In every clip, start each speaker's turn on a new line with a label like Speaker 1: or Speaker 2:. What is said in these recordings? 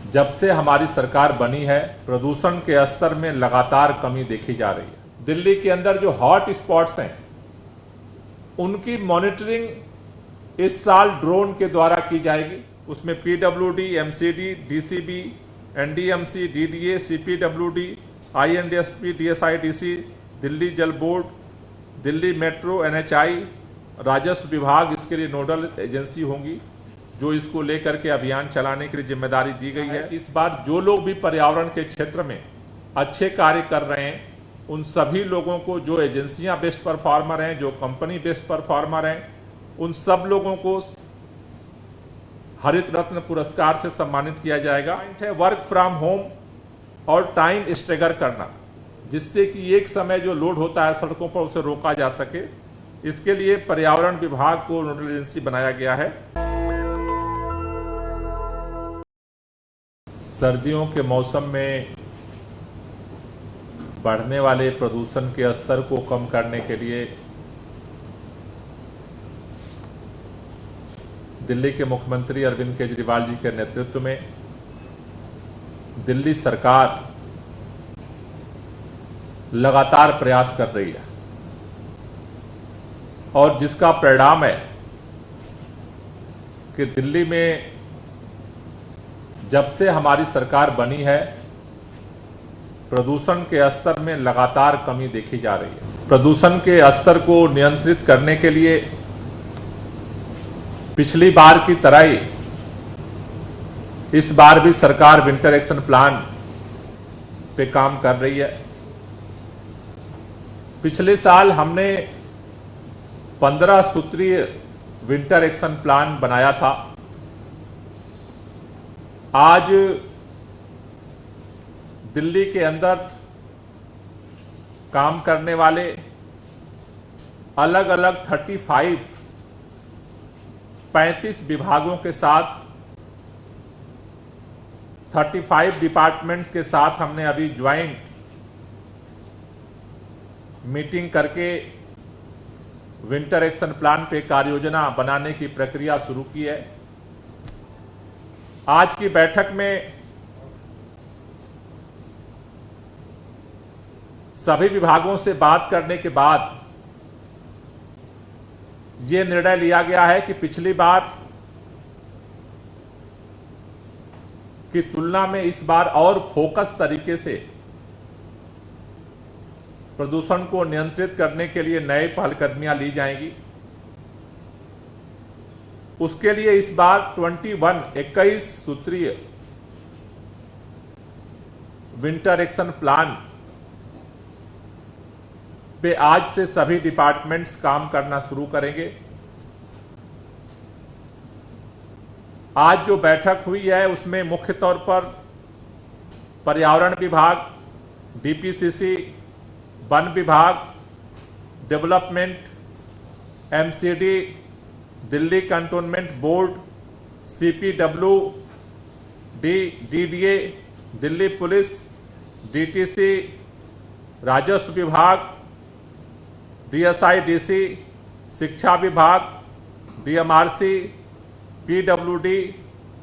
Speaker 1: जब से हमारी सरकार बनी है प्रदूषण के स्तर में लगातार कमी देखी जा रही है। दिल्ली के अंदर जो हॉट स्पॉट्स हैं उनकी मॉनिटरिंग इस साल ड्रोन के द्वारा की जाएगी। उसमें PWD, MCD, DCB, NDMC, DDA, CPWD, INDSP, DSIDC, Delhi Jal Board, Delhi metro, NHI, राजस्व विभाग इसके लिए नोडल एजेंसी होंगी जो इसको लेकर के अभियान चलाने के लिए जिम्मेदारी दी गई है। इस बार जो लोग भी पर्यावरण के क्षेत्र में अच्छे कार्य कर रहे हैं उन सभी लोगों को, जो एजेंसियां बेस्ट परफॉर्मर हैं, जो कंपनी बेस्ट परफॉर्मर हैं, उन सब लोगों को हरित रत्न पुरस्कार से सम्मानित किया जाएगा। पॉइंट है वर्क फ्रॉम होम और टाइम स्टेगर करना, जिससे कि एक समय जो लोड होता है सड़कों पर उसे रोका जा सके। इसके लिए पर्यावरण विभाग को नोडल एजेंसी बनाया गया है। सर्दियों के मौसम में बढ़ने वाले प्रदूषण के स्तर को कम करने के लिए दिल्ली के मुख्यमंत्री अरविंद केजरीवाल जी के नेतृत्व में दिल्ली सरकार लगातार प्रयास कर रही है और जिसका परिणाम है कि दिल्ली में जब से हमारी सरकार बनी है प्रदूषण के स्तर में लगातार कमी देखी जा रही है। प्रदूषण के स्तर को नियंत्रित करने के लिए पिछली बार की तरह ही इस बार भी सरकार विंटर एक्शन प्लान पे काम कर रही है। पिछले साल हमने 15 सूत्रीय विंटर एक्शन प्लान बनाया था। आज दिल्ली के अंदर काम करने वाले अलग अलग 35 विभागों के साथ 35 डिपार्टमेंट्स के साथ हमने अभी ज्वाइंट मीटिंग करके विंटर एक्शन प्लान पे कार्य योजना बनाने की प्रक्रिया शुरू की है। आज की बैठक में सभी विभागों से बात करने के बाद यह निर्णय लिया गया है कि पिछली बार की तुलना में इस बार और फोकस तरीके से प्रदूषण को नियंत्रित करने के लिए नए पहलकदमियां ली जाएंगी। उसके लिए इस बार 21 सूत्रीय विंटर एक्शन प्लान पे आज से सभी डिपार्टमेंट्स काम करना शुरू करेंगे। आज जो बैठक हुई है उसमें मुख्य तौर पर पर्यावरण विभाग, डीपीसीसी, वन विभाग, development, MCD, Delhi cantonment board, CPW, DDA, Delhi police, DTC, राजस्व विभाग, डीएसआईडीसी, शिक्षा विभाग, DMRC, PWD,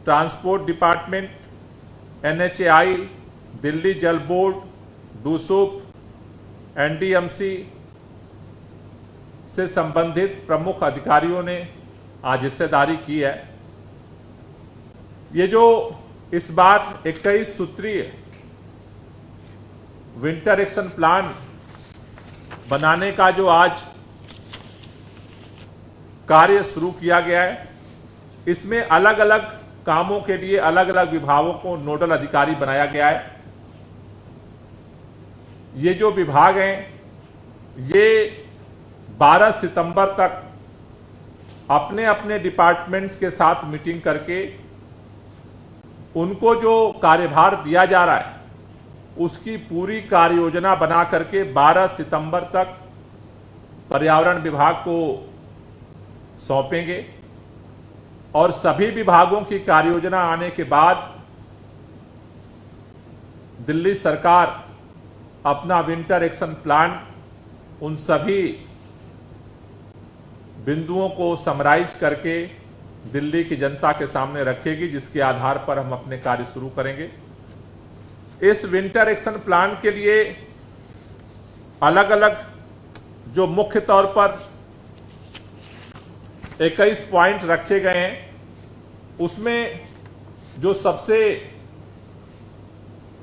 Speaker 1: transport department, NHAI, Delhi Jal board, डूसूप, NDMC से संबंधित प्रमुख अधिकारियों ने आज हिस्सेदारी की है। ये जो इस बार 21 सूत्रीय विंटर एक्शन प्लान बनाने का जो आज कार्य शुरू किया गया है, इसमें अलग अलग कामों के लिए अलग अलग विभागों को नोडल अधिकारी बनाया गया है। ये जो विभाग हैं ये 12 सितंबर तक अपने अपने डिपार्टमेंट्स के साथ मीटिंग करके उनको जो कार्यभार दिया जा रहा है उसकी पूरी कार्य योजना बना करके 12 सितंबर तक पर्यावरण विभाग को सौंपेंगे और सभी विभागों की कार्य योजना आने के बाद दिल्ली सरकार अपना विंटर एक्शन प्लान उन सभी बिंदुओं को समराइज करके दिल्ली की जनता के सामने रखेगी, जिसके आधार पर हम अपने कार्य शुरू करेंगे। इस विंटर एक्शन प्लान के लिए अलग अलग जो मुख्य तौर पर 21 पॉइंट रखे गए हैं, उसमें जो सबसे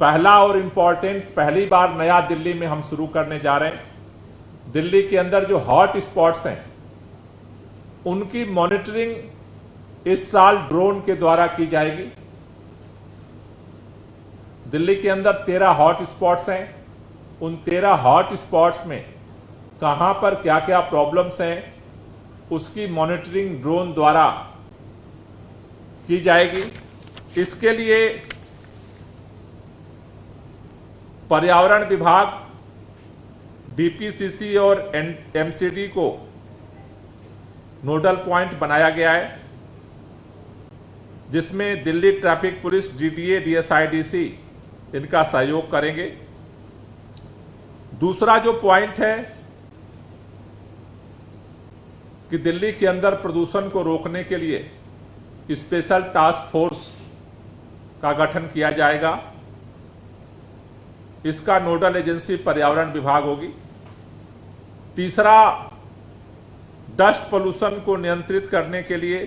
Speaker 1: पहला और इंपॉर्टेंट, पहली बार नया दिल्ली में हम शुरू करने जा रहे हैं, दिल्ली के अंदर जो हॉट स्पॉट्स हैं उनकी मॉनिटरिंग इस साल ड्रोन के द्वारा की जाएगी। दिल्ली के अंदर 13 हॉट स्पॉट्स हैं। उन 13 हॉट स्पॉट्स में कहां पर क्या क्या प्रॉब्लम्स हैं, उसकी मॉनिटरिंग ड्रोन द्वारा की जाएगी। इसके लिए पर्यावरण विभाग, डीपीसीसी और एमसीडी को नोडल पॉइंट बनाया गया है, जिसमें दिल्ली ट्रैफिक पुलिस, डीडीए, डीएसआईडीसी इनका सहयोग करेंगे। दूसरा जो पॉइंट है कि दिल्ली के अंदर प्रदूषण को रोकने के लिए स्पेशल टास्क फोर्स का गठन किया जाएगा। इसका नोडल एजेंसी पर्यावरण विभाग होगी। तीसरा, डस्ट पोल्यूशन को नियंत्रित करने के लिए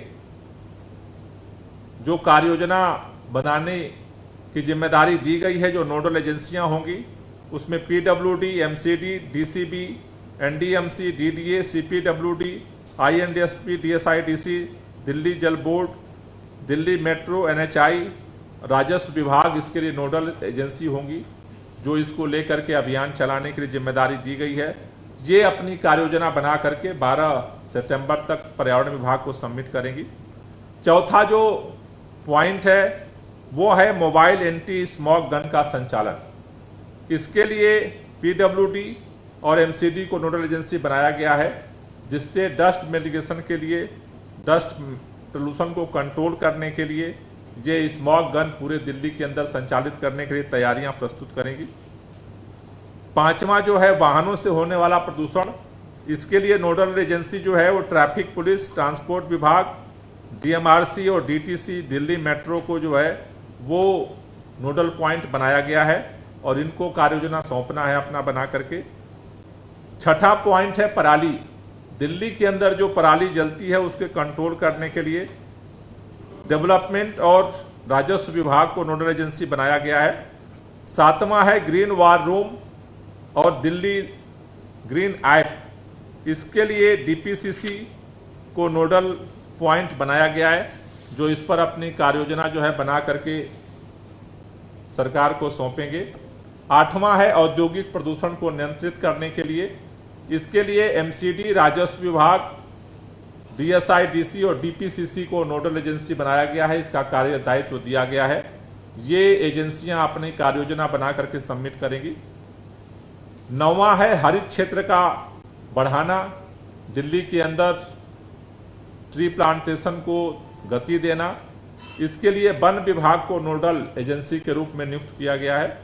Speaker 1: जो कार्य योजना बनाने की जिम्मेदारी दी गई है, जो नोडल एजेंसियां होंगी, उसमें PWD, MCD, DCB, NDMC, DDA, CPWD, INDSP, DSIDC, Delhi Jal Board, Delhi metro, NHI, राजस्व विभाग इसके लिए नोडल एजेंसी होंगी, जो इसको लेकर के अभियान चलाने के लिए जिम्मेदारी दी गई है। ये अपनी कार्य योजना बना करके 12 सितंबर तक पर्यावरण विभाग को सबमिट करेंगी। चौथा जो पॉइंट है वो है मोबाइल एंटी स्मॉग गन का संचालन। इसके लिए पीडब्ल्यूडी और एमसीडी को नोडल एजेंसी बनाया गया है, जिससे डस्ट मिटिगेशन के लिए, डस्ट पोल्यूशन को कंट्रोल करने के लिए ये स्मॉग गन पूरे दिल्ली के अंदर संचालित करने के लिए तैयारियां प्रस्तुत करेंगी। पांचवा जो है वाहनों से होने वाला प्रदूषण, इसके लिए नोडल एजेंसी जो है वो ट्रैफिक पुलिस, ट्रांसपोर्ट विभाग, डीएमआरसी और डीटीसी, दिल्ली मेट्रो को जो है वो नोडल पॉइंट बनाया गया है और इनको कार्य योजना सौंपना है अपना बना करके। छठा पॉइंट है पराली। दिल्ली के अंदर जो पराली जलती है उसके कंट्रोल करने के लिए डेवलपमेंट और राजस्व विभाग को नोडल एजेंसी बनाया गया है। सातवां है ग्रीन वार रूम और दिल्ली ग्रीन ऐप, इसके लिए डीपीसीसी को नोडल पॉइंट बनाया गया है, जो इस पर अपनी कार्य योजना जो है बना करके सरकार को सौंपेंगे। आठवां है औद्योगिक प्रदूषण को नियंत्रित करने के लिए, इसके लिए एमसीडी, राजस्व विभाग, डीएसआईडीसी और डीपीसीसी को नोडल एजेंसी बनाया गया है, इसका कार्य दायित्व दिया गया है। ये एजेंसियां अपनी कार्य योजना बना करके सबमिट करेंगी। नौवां है हरित क्षेत्र का बढ़ाना, दिल्ली के अंदर ट्री प्लांटेशन को गति देना, इसके लिए वन विभाग को नोडल एजेंसी के रूप में नियुक्त किया गया है।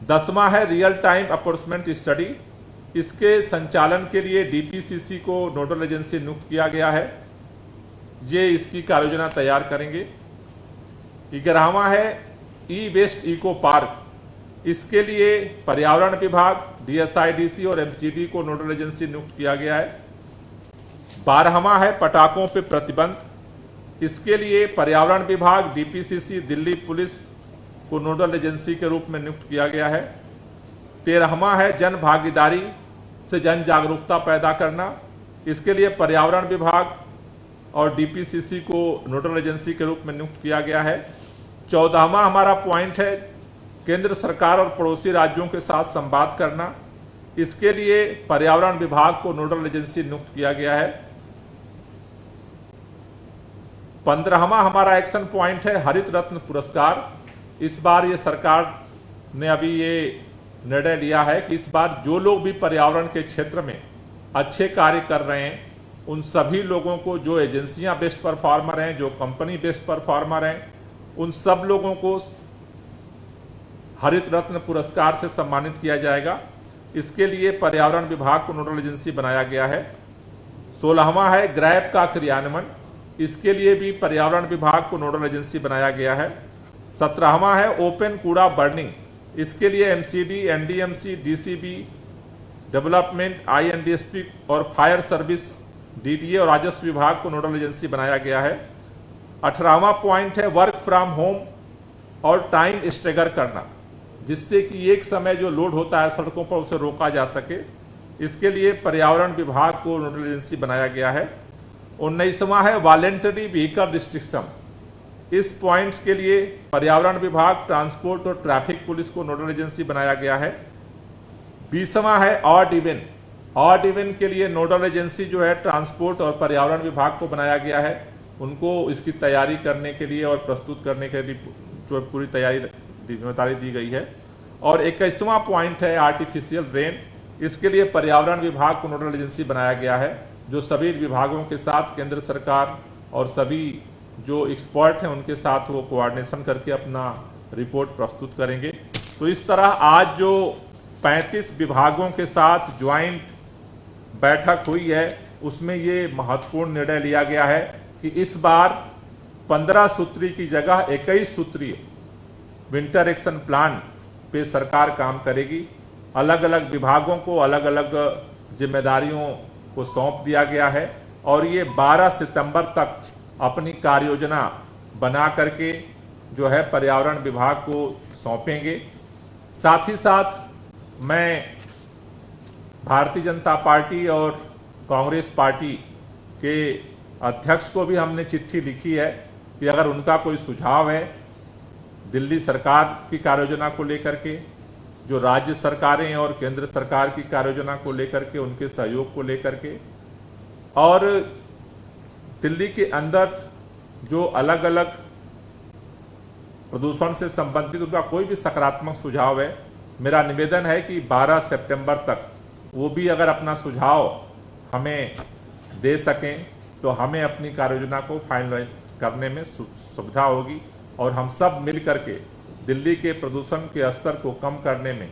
Speaker 1: 10वां है रियल टाइम अप्रोचमेंट स्टडी, इसके संचालन के लिए डीपीसीसी को नोडल एजेंसी नियुक्त किया गया है, ये इसकी कार्य योजना तैयार करेंगे। 11वां है ई वेस्ट इको पार्क, इसके लिए पर्यावरण विभाग, डीएसआईडीसी और एमसीडी को नोडल एजेंसी नियुक्त किया गया है। 12वां है पटाखों पर प्रतिबंध, इसके लिए पर्यावरण विभाग, डीपीसीसी, दिल्ली पुलिस को नोडल एजेंसी के रूप में नियुक्त किया गया है। 13वां है जन भागीदारी से जन जागरूकता पैदा करना, इसके लिए पर्यावरण विभाग और डीपीसीसी को नोडल एजेंसी के रूप में नियुक्त किया गया है। 14वां हमारा पॉइंट है केंद्र सरकार और पड़ोसी राज्यों के साथ संवाद करना, इसके लिए पर्यावरण विभाग को नोडल एजेंसी नियुक्त किया गया है। 15वां हमारा एक्शन पॉइंट है हरित रत्न पुरस्कार। इस बार ये सरकार ने अभी ये निर्णय लिया है कि इस बार जो लोग भी पर्यावरण के क्षेत्र में अच्छे कार्य कर रहे हैं, उन सभी लोगों को, जो एजेंसियां बेस्ट परफॉर्मर हैं, जो कंपनी बेस्ट परफॉर्मर हैं, उन सब लोगों को हरित रत्न पुरस्कार से सम्मानित किया जाएगा। इसके लिए पर्यावरण विभाग को नोडल एजेंसी बनाया गया है। 16वां है ग्रैब का क्रियान्वयन, इसके लिए भी पर्यावरण विभाग को नोडल एजेंसी बनाया गया है। 17वां है ओपन कूड़ा बर्निंग, इसके लिए एमसीडी, एनडीएमसी, डीसीबी, डेवलपमेंट, आईएनडीएसपी और फायर सर्विस, डीडीए और राजस्व विभाग को नोडल एजेंसी बनाया गया है। 18वां पॉइंट है वर्क फ्रॉम होम और टाइम स्टेगर करना, जिससे कि एक समय जो लोड होता है सड़कों पर उसे रोका जा सके, इसके लिए पर्यावरण विभाग को नोडल एजेंसी बनाया गया है। 19वां है वॉलेंटरी व्हीकल रिस्ट्रिक्शन, इस पॉइंट्स के लिए पर्यावरण विभाग, ट्रांसपोर्ट और ट्रैफिक पुलिस को नोडल एजेंसी बनाया गया है। 20वां है ऑड इवन, ऑड इवन के लिए नोडल एजेंसी जो है ट्रांसपोर्ट और पर्यावरण विभाग को बनाया गया है, उनको इसकी तैयारी करने के लिए और प्रस्तुत करने के लिए जो पूरी जिम्मेदारी दी गई है। और 21वां पॉइंट है आर्टिफिशियल रेन, इसके लिए पर्यावरण विभाग को नोडल एजेंसी बनाया गया है, जो सभी विभागों के साथ केंद्र सरकार और सभी जो एक्सपर्ट हैं उनके साथ वो कोऑर्डिनेशन करके अपना रिपोर्ट प्रस्तुत करेंगे। तो इस तरह आज जो 35 विभागों के साथ ज्वाइंट बैठक हुई है, उसमें ये महत्वपूर्ण निर्णय लिया गया है कि इस बार 15 सूत्री की जगह 21 सूत्रीय विंटर एक्शन प्लान पे सरकार काम करेगी। अलग अलग विभागों को अलग अलग जिम्मेदारियों को सौंप दिया गया है और ये 12 सितंबर तक अपनी कार्य योजना बना करके जो है पर्यावरण विभाग को सौंपेंगे। साथ ही साथ मैं भारतीय जनता पार्टी और कांग्रेस पार्टी के अध्यक्ष को भी हमने चिट्ठी लिखी है कि अगर उनका कोई सुझाव है दिल्ली सरकार की कार्ययोजना को लेकर के, जो राज्य सरकारें और केंद्र सरकार की कार्ययोजना को लेकर के, उनके सहयोग को लेकर के, और दिल्ली के अंदर जो अलग अलग प्रदूषण से संबंधित उनका कोई भी सकारात्मक सुझाव है, मेरा निवेदन है कि 12 सितंबर तक वो भी अगर अपना सुझाव हमें दे सकें तो हमें अपनी कार्ययोजना को फाइनलाइज करने में सुविधा होगी और हम सब मिल करके दिल्ली के प्रदूषण के स्तर को कम करने में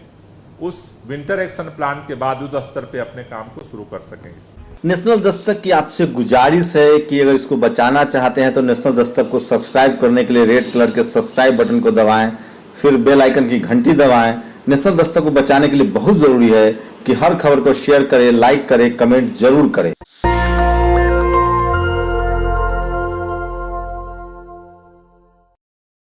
Speaker 1: उस विंटर एक्शन प्लान के बाद युद्ध स्तर पे अपने काम को शुरू कर सकेंगे।
Speaker 2: नेशनल दस्तक की आपसे गुजारिश है कि अगर इसको बचाना चाहते हैं तो नेशनल दस्तक को सब्सक्राइब करने के लिए रेड कलर के सब्सक्राइब बटन को दबाएं, फिर बेल आइकन की घंटी दबाएं। नेशनल दस्तक को बचाने के लिए बहुत जरूरी है कि हर खबर को शेयर करें, लाइक करें, कमेंट जरूर करें।